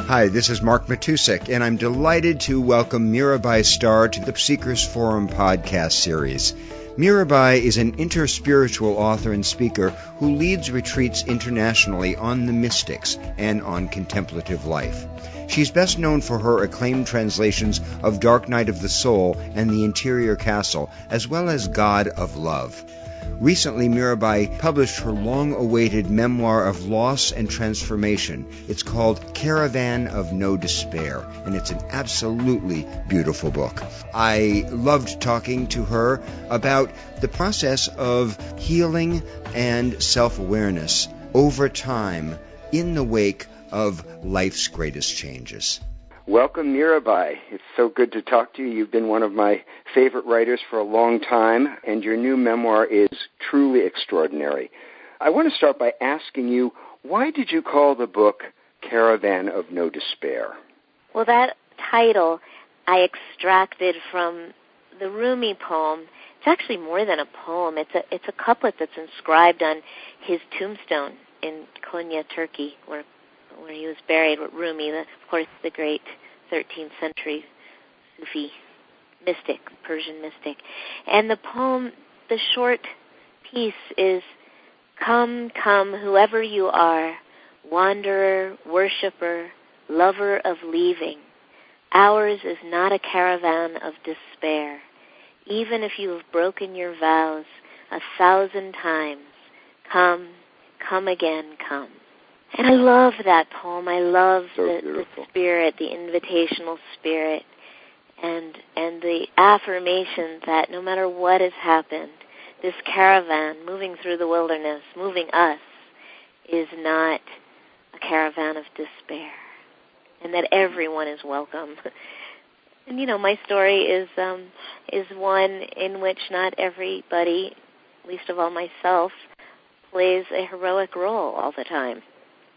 Hi, this is Mark Matousek, and I'm delighted to welcome Mirabai Starr to the Seekers Forum podcast series. Mirabai is an interspiritual author and speaker who leads retreats internationally on the mystics and on contemplative life. She's best known for her acclaimed translations of Dark Night of the Soul and The Interior Castle, as well as God of Love. Recently, Mirabai published her long-awaited memoir of loss and transformation. It's called Caravan of No Despair, and it's an absolutely beautiful book. I loved talking to her about the process of healing and self-awareness over time in the wake of life's greatest changes. Welcome, Mirabai. It's so good to talk to you. You've been one of my favorite writers for a long time, and your new memoir is truly extraordinary. I want to start by asking you, why did you call the book Caravan of No Despair? Well, that title I extracted from the Rumi poem. It's actually more than a poem. It's a couplet that's inscribed on his tombstone in Konya, Turkey, where he was buried with Rumi, of course, the great 13th century Sufi mystic, Persian mystic. And the poem, the short piece is, "Come, come, whoever you are, wanderer, worshipper, lover of leaving. Ours is not a caravan of despair. Even if you have broken your vows 1,000 times, come, come again, come." And I love that poem. I love the spirit, the invitational spirit, and the affirmation that no matter what has happened, this caravan moving through the wilderness, moving us, is not a caravan of despair, and that everyone is welcome. And my story is one in which not everybody, least of all myself, plays a heroic role all the time.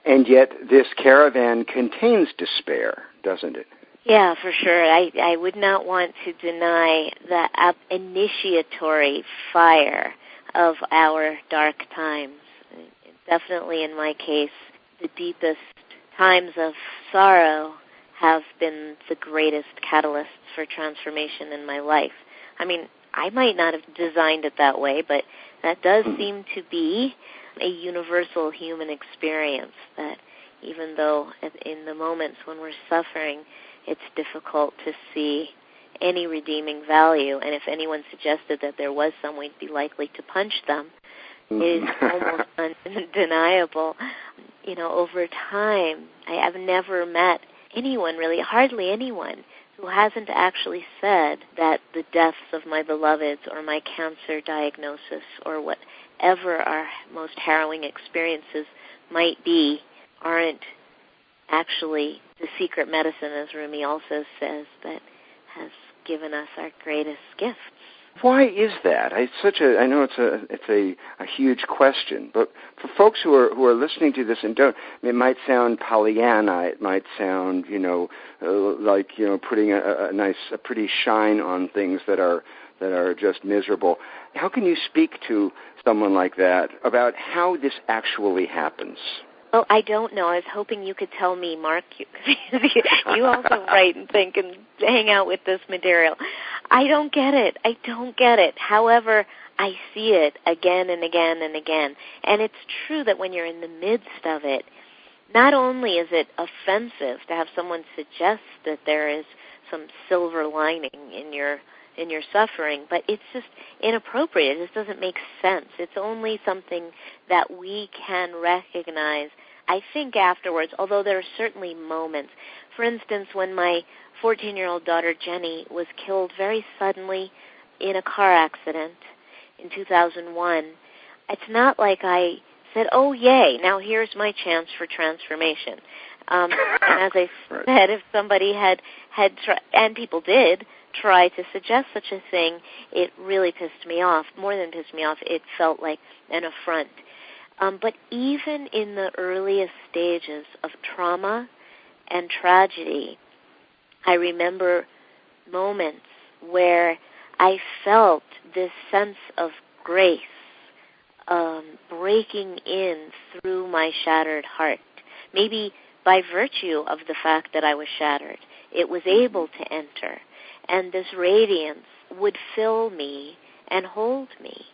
And yet this caravan contains despair, doesn't it? Yeah, for sure. I would not want to deny the initiatory fire of our dark times. Definitely in my case, the deepest times of sorrow have been the greatest catalysts for transformation in my life. I mean, I might not have designed it that way, but that does seem to be a universal human experience, that even though in the moments when we're suffering, it's difficult to see any redeeming value, and if anyone suggested that there was some, we'd be likely to punch them, is almost undeniable. Over time, I have never met anyone, really, hardly anyone, who hasn't actually said that the deaths of my beloveds or my cancer diagnosis or whatever our most harrowing experiences might be aren't actually the secret medicine, as Rumi also says, that has given us our greatest gifts. Why is that? I know it's a huge question, but for folks who are listening to this and it might sound Pollyanna, it might sound like putting a pretty shine on things that are just miserable. How can you speak to someone like that about how this actually happens? Well, I don't know. I was hoping you could tell me, Mark. You also write and think and hang out with this material. I don't get it. However, I see it again and again and again. And it's true that when you're in the midst of it, not only is it offensive to have someone suggest that there is some silver lining in your suffering, but it's just inappropriate. It just doesn't make sense. It's only something that we can recognize, I think, afterwards, although there are certainly moments. For instance, when my 14-year-old daughter Jenny was killed very suddenly in a car accident in 2001, it's not like I said, oh, yay, now here's my chance for transformation. And as I said, if somebody had and people did, try to suggest such a thing, it really pissed me off. More than pissed me off, it felt like an affront. But even in the earliest stages of trauma and tragedy, I remember moments where I felt this sense of grace breaking in through my shattered heart. Maybe by virtue of the fact that I was shattered, it was able to enter, and this radiance would fill me and hold me.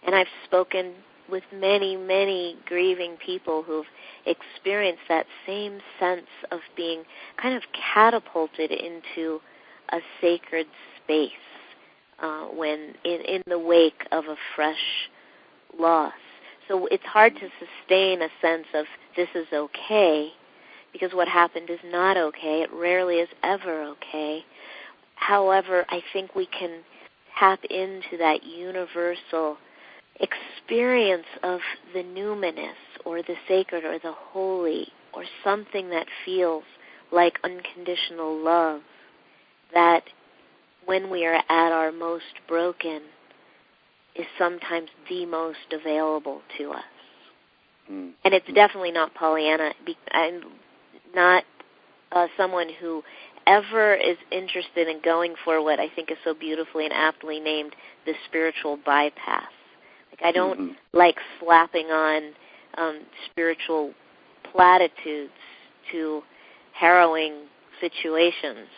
And I've spoken with many, many grieving people who've experienced that same sense of being kind of catapulted into a sacred space when in the wake of a fresh loss. So it's hard to sustain a sense of this is okay, because what happened is not okay. It rarely is ever okay. However, I think we can tap into that universal experience of the numinous or the sacred or the holy or something that feels like unconditional love, that when we are at our most broken is sometimes the most available to us. And it's definitely not Pollyanna. I'm not someone who ever is interested in going for what I think is so beautifully and aptly named the spiritual bypass. Like, I don't like slapping on spiritual platitudes to harrowing situations,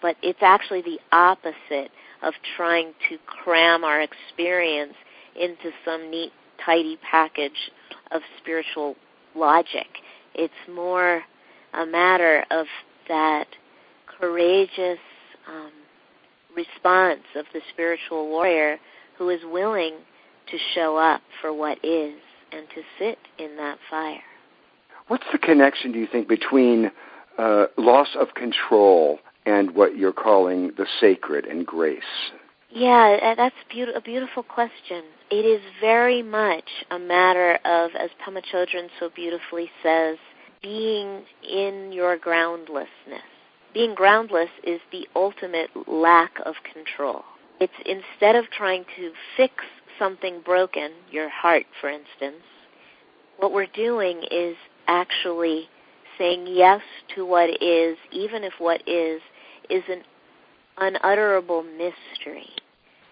but it's actually the opposite of trying to cram our experience into some neat, tidy package of spiritual logic. It's more a matter of that courageous response of the spiritual warrior who is willing to show up for what is and to sit in that fire. What's the connection, do you think, between loss of control and what you're calling the sacred and grace? Yeah, that's a beautiful question. It is very much a matter of, as Pema Chodron so beautifully says, being in your groundlessness. Being groundless is the ultimate lack of control. It's instead of trying to fix something broken, your heart, for instance, what we're doing is actually saying yes to what is, even if what is an unutterable mystery,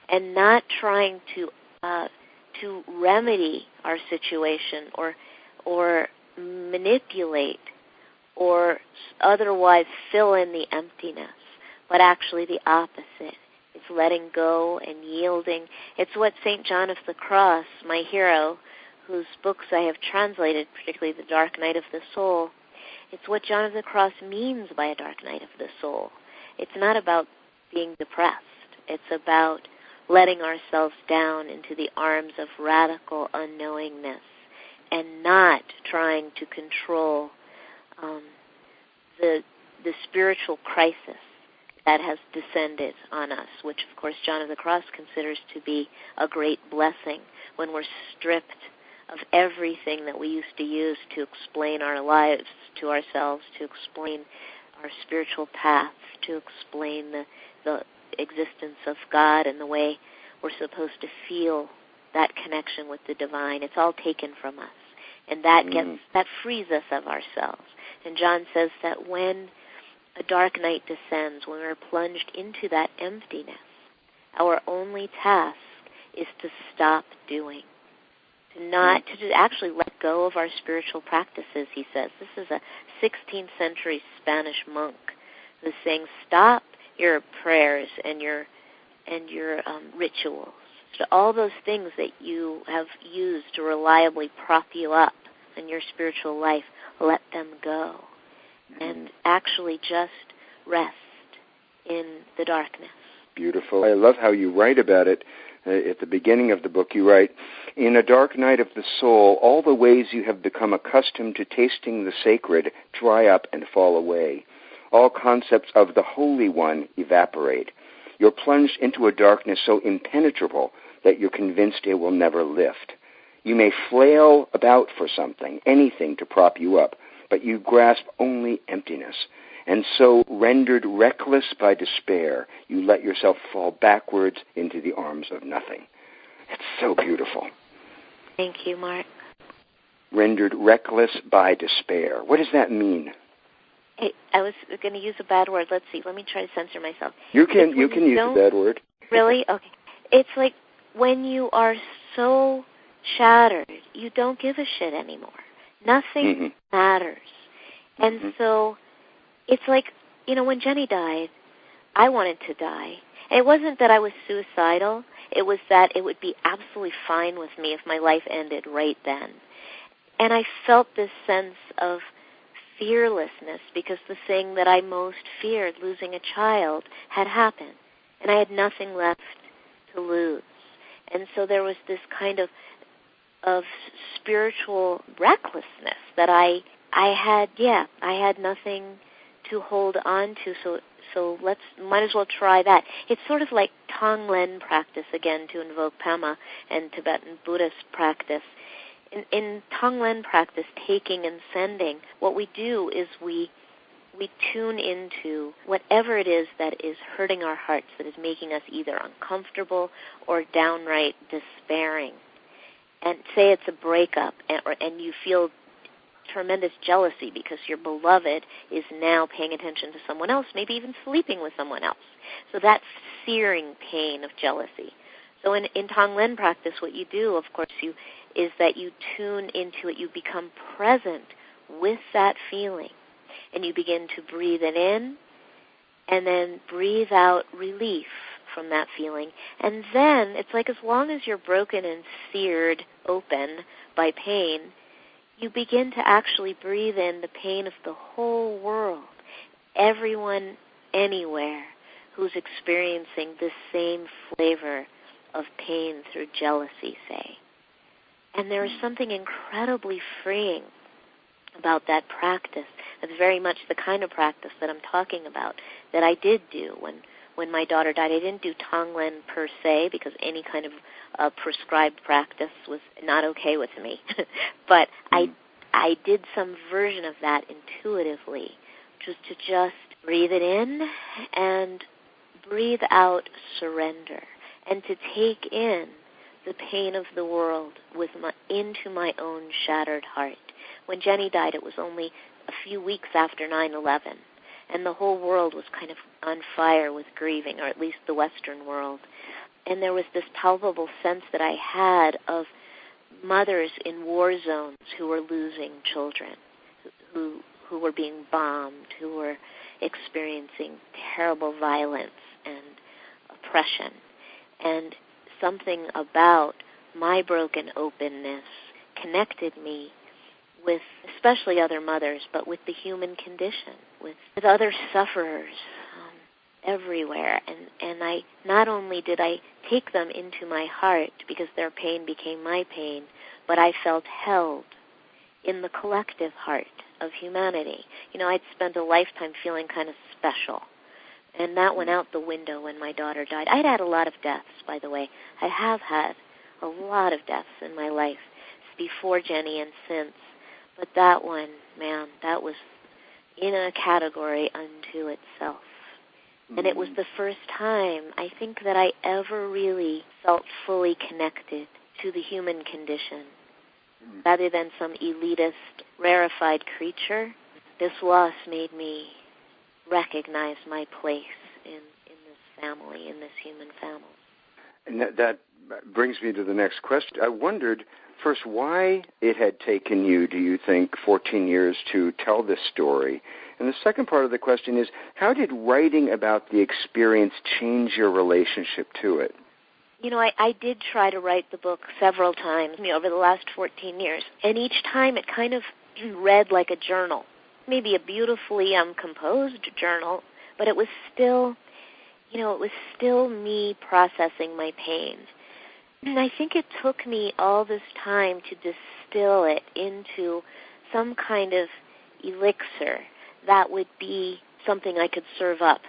and not trying to remedy our situation or manipulate or otherwise fill in the emptiness, but actually the opposite. It's letting go and yielding. It's what St. John of the Cross, my hero, whose books I have translated, particularly The Dark Night of the Soul, it's what John of the Cross means by a dark night of the soul. It's not about being depressed. It's about letting ourselves down into the arms of radical unknowingness and not trying to control the spiritual crisis that has descended on us, which, of course, John of the Cross considers to be a great blessing when we're stripped of everything that we used to use to explain our lives to ourselves, to explain our spiritual path, to explain the existence of God and the way we're supposed to feel that connection with the divine. It's all taken from us, and that frees us of ourselves. And John says that when a dark night descends, when we're plunged into that emptiness, our only task is to stop doing, to actually let go of our spiritual practices, he says. This is a 16th century Spanish monk who's saying, stop your prayers and your rituals. So all those things that you have used to reliably prop you up in your spiritual life, let them go and actually just rest in the darkness. Beautiful. I love how you write about it. At the beginning of the book, you write, in a dark night of the soul, all the ways you have become accustomed to tasting the sacred dry up and fall away. All concepts of the Holy One evaporate. You're plunged into a darkness so impenetrable that you're convinced it will never lift. You may flail about for something, anything to prop you up, but you grasp only emptiness. And so, rendered reckless by despair, you let yourself fall backwards into the arms of nothing. It's so beautiful. Thank you, Mark. Rendered reckless by despair. What does that mean? Hey, I was going to use a bad word. Let's see. Let me try to censor myself. You can use a bad word. Really? Okay. It's like when you are so shattered, you don't give a shit anymore. Nothing matters. And so it's like, when Jenny died, I wanted to die. And it wasn't that I was suicidal. It was that it would be absolutely fine with me if my life ended right then. And I felt this sense of fearlessness because the thing that I most feared, losing a child, had happened. And I had nothing left to lose. And so there was this kind of spiritual recklessness that I had nothing to hold on to, so might as well try that. It's sort of like Tonglen practice, again, to invoke Pema and Tibetan Buddhist practice. In Tonglen practice, taking and sending, what we do is we tune into whatever it is that is hurting our hearts, that is making us either uncomfortable or downright despairing. And say it's a breakup, and you feel tremendous jealousy because your beloved is now paying attention to someone else, maybe even sleeping with someone else. So that searing pain of jealousy. So in Tonglen practice, what you do, of course, is that you tune into it. You become present with that feeling, and you begin to breathe it in and then breathe out relief from that feeling. And then it's like as long as you're broken and seared open by pain, you begin to actually breathe in the pain of the whole world, everyone, anywhere, who's experiencing this same flavor of pain through jealousy, say. And there is something incredibly freeing about that practice. That's very much the kind of practice that I'm talking about, that I did do when my daughter died. I didn't do Tonglen per se because any kind of prescribed practice was not okay with me. But I did some version of that intuitively, just to just breathe it in and breathe out surrender, and to take in the pain of the world into my own shattered heart. When Jenny died, it was only a few weeks after 9/11, and the whole world was kind of on fire with grieving, or at least the Western world. And there was this palpable sense that I had of mothers in war zones who were losing children, who were being bombed, who were experiencing terrible violence and oppression. And something about my broken openness connected me with especially other mothers, but with the human condition, with other sufferers everywhere. And I not only did I take them into my heart because their pain became my pain, but I felt held in the collective heart of humanity. I'd spent a lifetime feeling kind of special, and that went out the window when my daughter died. I'd had a lot of deaths, by the way. I have had a lot of deaths in my life, before Jenny and since. But that one, man, that was in a category unto itself. And it was the first time, I think, that I ever really felt fully connected to the human condition. Rather than some elitist, rarefied creature, this loss made me recognize my place in this family, in this human family. And that brings me to the next question. I wondered, first, why it had taken you, do you think, 14 years to tell this story? And the second part of the question is, how did writing about the experience change your relationship to it? I did try to write the book several times over the last 14 years, and each time it kind of read like a journal, maybe a beautifully composed journal, but it was still, me processing my pain. And I think it took me all this time to distill it into some kind of elixir that would be something I could serve up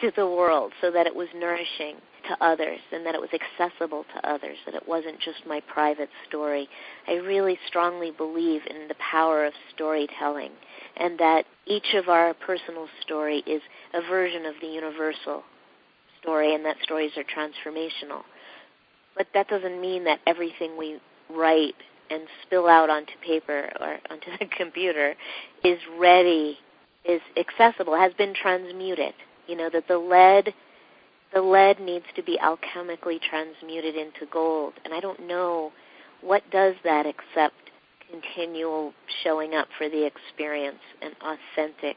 to the world, so that it was nourishing to others and that it was accessible to others, that it wasn't just my private story. I really strongly believe in the power of storytelling, and that each of our personal story is a version of the universal story, and that stories are transformational. But that doesn't mean that everything we write and spill out onto paper or onto the computer is ready, is accessible, has been transmuted. That the lead needs to be alchemically transmuted into gold. And I don't know what does that except continual showing up for the experience and authentic,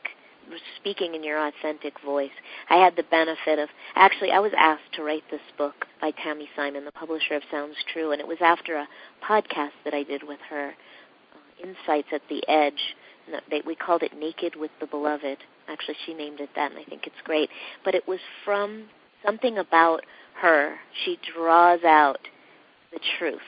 speaking in your authentic voice. I had the benefit of, actually, I was asked to write this book by Tammy Simon, the publisher of Sounds True, and it was after a podcast that I did with her, Insights at the Edge. We called it Naked with the Beloved. Actually, she named it that, and I think it's great. But it was from something about her. She draws out the truth.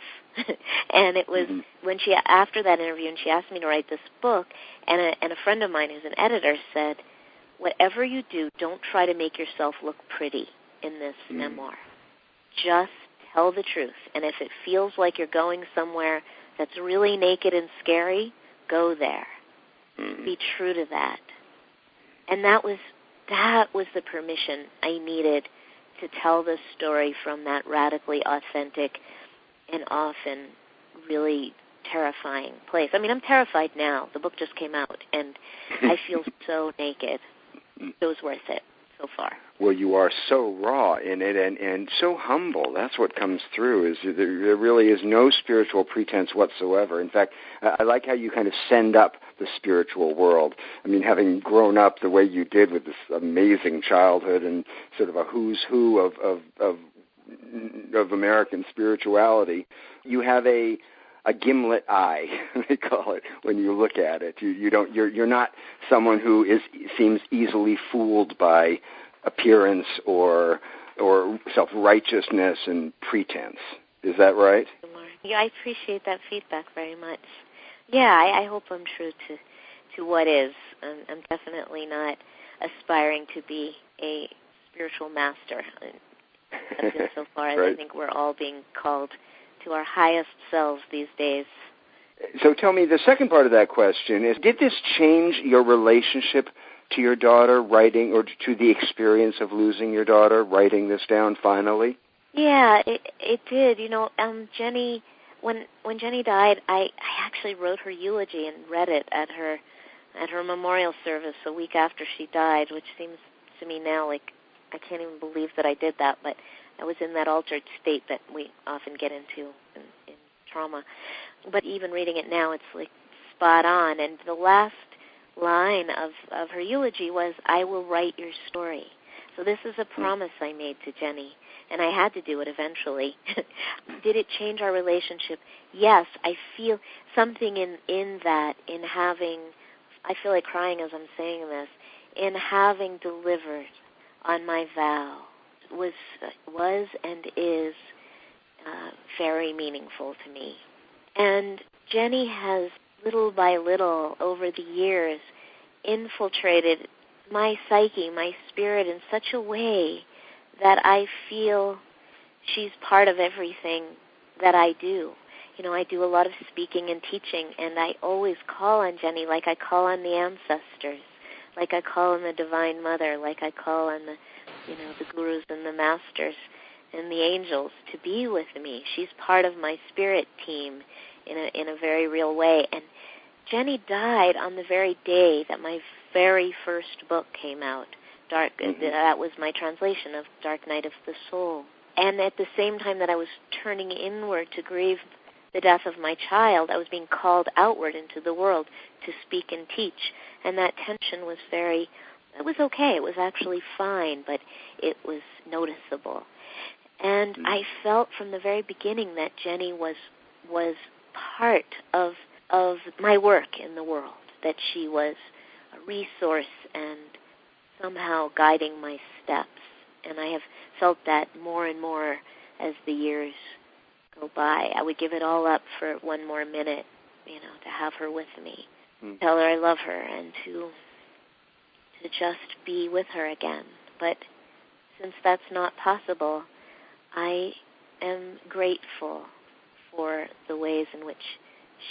And it was when she, after that interview, and she asked me to write this book, and a friend of mine who's an editor said, whatever you do, don't try to make yourself look pretty in this memoir. Just tell the truth. And if it feels like you're going somewhere that's really naked and scary, go there. Be true to that. And that was the permission I needed to tell this story from that radically authentic and often really terrifying place. I mean, I'm terrified now. The book just came out, and I feel so naked. It was worth it so far. Well, you are so raw in it and so humble. That's what comes through, is there really is no spiritual pretense whatsoever. In fact, I like how you kind of send up the spiritual world. I mean, having grown up the way you did with this amazing childhood and sort of a who's who of American spirituality, you have a gimlet eye, they call it, when you look at it. You're not someone who seems easily fooled by appearance or self-righteousness and pretense. Is that right? Yeah, I appreciate that feedback very much. Yeah, I hope I'm true to what is. I'm definitely not aspiring to be a spiritual master. So far as right. I think we're all being called to our highest selves these days. So tell me, the second part of that question is, did this change your relationship to your daughter, writing, or to the experience of losing your daughter, writing this down finally? Yeah, it did. You know, Jenny, when Jenny died, I actually wrote her eulogy and read it at her memorial service a week after she died, which seems to me now like I can't even believe that I did that, but I was in that altered state that we often get into in trauma. But even reading it now, it's like spot on. And the last line of her eulogy was, "I will write your story." So this is a promise I made to Jenny, and I had to do it eventually. Did it change our relationship? Yes, I feel something in that, in having, I feel like crying as I'm saying this, in having delivered on my vow was and is very meaningful to me. And Jenny has, little by little, over the years, infiltrated my psyche, my spirit, in such a way that I feel she's part of everything that I do. You know, I do a lot of speaking and teaching, and I always call on Jenny, like I call on the ancestors, like I call on the Divine Mother, like I call on the gurus and the masters and the angels to be with me. She's part of my spirit team in a very real way. And Jenny died on the very day that my very first book came out. That was my translation of Dark Night of the Soul. And at the same time that I was turning inward to grieve the death of my child, I was being called outward into the world to speak and teach. And that tension was it was okay. It was actually fine, but it was noticeable. And I felt from the very beginning that Jenny was part of my work in the world, that she was a resource and somehow guiding my steps. And I have felt that more and more as the years go by. I would give it all up for one more minute, to have her with me, tell her I love her, and to just be with her again. But since that's not possible, I am grateful for the ways in which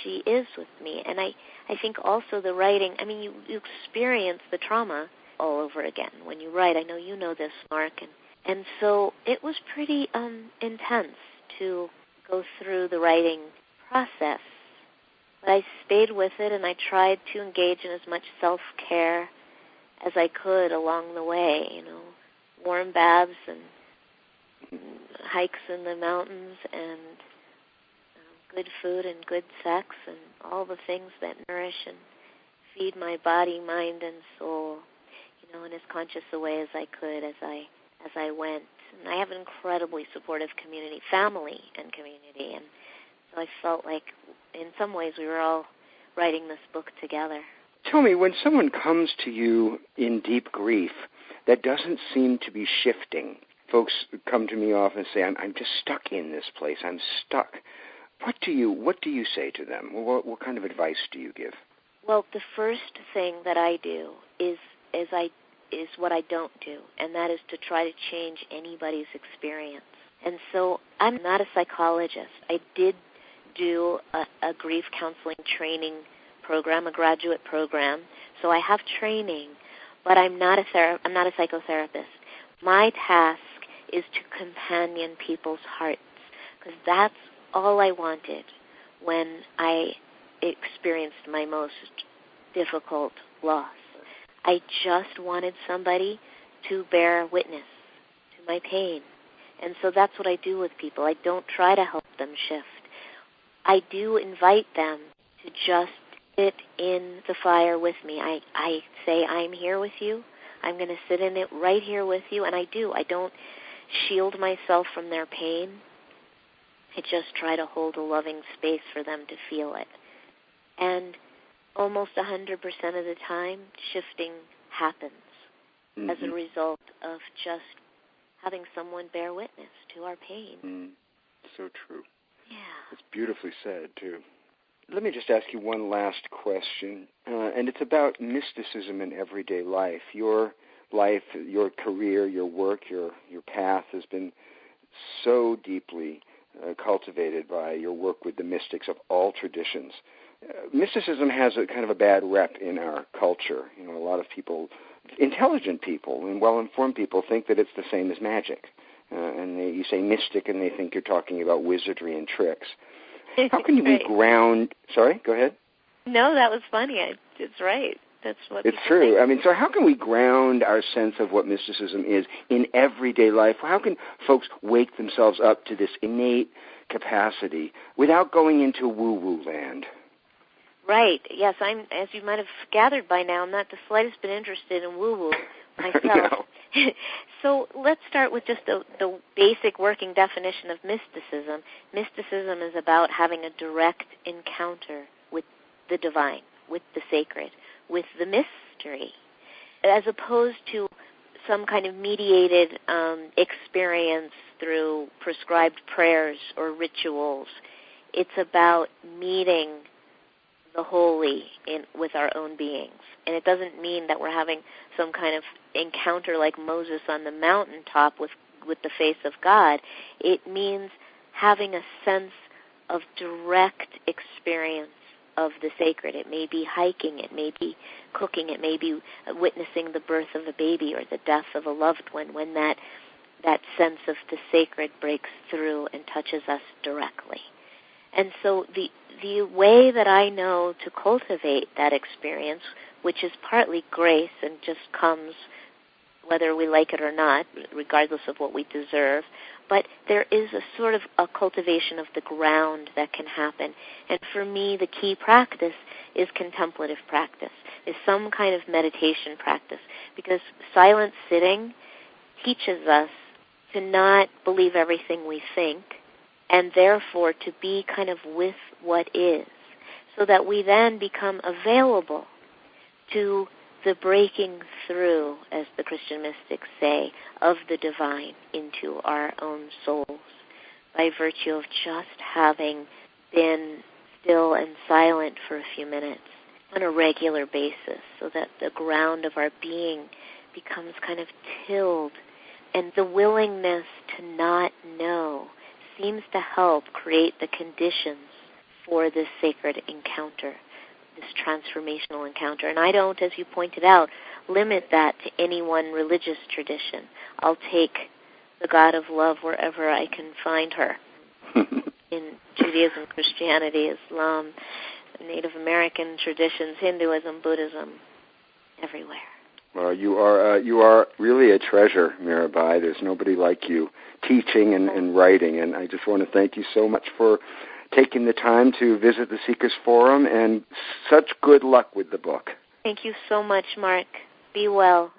she is with me. And I think also the writing, I mean, you experience the trauma all over again when you write. I know you know this, Mark. And so it was pretty intense to go through the writing process. But I stayed with it, and I tried to engage in as much self-care as I could along the way, warm baths and hikes in the mountains and good food and good sex and all the things that nourish and feed my body, mind, and soul, in as conscious a way as I could as I went. And I have an incredibly supportive community, family and community, and so I felt like in some ways we were all writing this book together. Tell me, when someone comes to you in deep grief that doesn't seem to be shifting, folks come to me often and say, I'm just stuck in this place. I'm stuck. What do you say to them? What kind of advice do you give? Well, the first thing that I do is what I don't do, and that is to try to change anybody's experience. And so I'm not a psychologist. I did do a grief counseling training program, a graduate program, so I have training, but I'm not a psychotherapist. My task is to companion people's hearts, because that's all I wanted when I experienced my most difficult loss. I just wanted somebody to bear witness to my pain. And so that's what I do with people. I don't try to help them shift. I do invite them to just sit in the fire with me. I say, I'm here with you. I'm going to sit in it right here with you. And I do. I don't shield myself from their pain. I just try to hold a loving space for them to feel it. And almost 100% of the time, shifting happens as a result of just having someone bear witness to our pain. So true. Yeah. It's beautifully said, too. Let me just ask you one last question, and it's about mysticism in everyday life. Your life, your career, your work, your path has been so deeply cultivated by your work with the mystics of all traditions. Mysticism has a kind of a bad rep in our culture. A lot of people, intelligent people and well-informed people, think that it's the same as magic. And you say mystic, and they think you're talking about wizardry and tricks. How can we ground... Sorry, go ahead. No, that was funny. It's right. That's what it's true. Think. So how can we ground our sense of what mysticism is in everyday life? How can folks wake themselves up to this innate capacity without going into woo-woo land? Right. Yes, as you might have gathered by now, I'm not the slightest bit interested in woo-woo myself. No. So let's start with just the basic working definition of mysticism. Mysticism is about having a direct encounter with the divine, with the sacred, with the mystery, as opposed to some kind of mediated experience through prescribed prayers or rituals. It's about meeting the holy with our own beings. And it doesn't mean that we're having some kind of encounter like Moses on the mountaintop with the face of God. It means having a sense of direct experience of the sacred. It may be hiking, it may be cooking, it may be witnessing the birth of a baby or the death of a loved one, when that sense of the sacred breaks through and touches us directly. And so the way that I know to cultivate that experience, which is partly grace and just comes whether we like it or not, regardless of what we deserve, but there is a sort of a cultivation of the ground that can happen. And for me, the key practice is contemplative practice, is some kind of meditation practice, because silent sitting teaches us to not believe everything we think, and therefore to be kind of with what is, so that we then become available to the breaking through, as the Christian mystics say, of the divine into our own souls, by virtue of just having been still and silent for a few minutes on a regular basis, so that the ground of our being becomes kind of tilled. And the willingness to not know seems to help create the conditions for this sacred encounter, this transformational encounter. And I don't, as you pointed out, limit that to any one religious tradition. I'll take the God of love wherever I can find her. In Judaism, Christianity, Islam, Native American traditions, Hinduism, Buddhism, everywhere. Well, you are really a treasure, Mirabai. There's nobody like you teaching and writing, and I just want to thank you so much for taking the time to visit the Seekers Forum, and such good luck with the book. Thank you so much, Mark. Be well.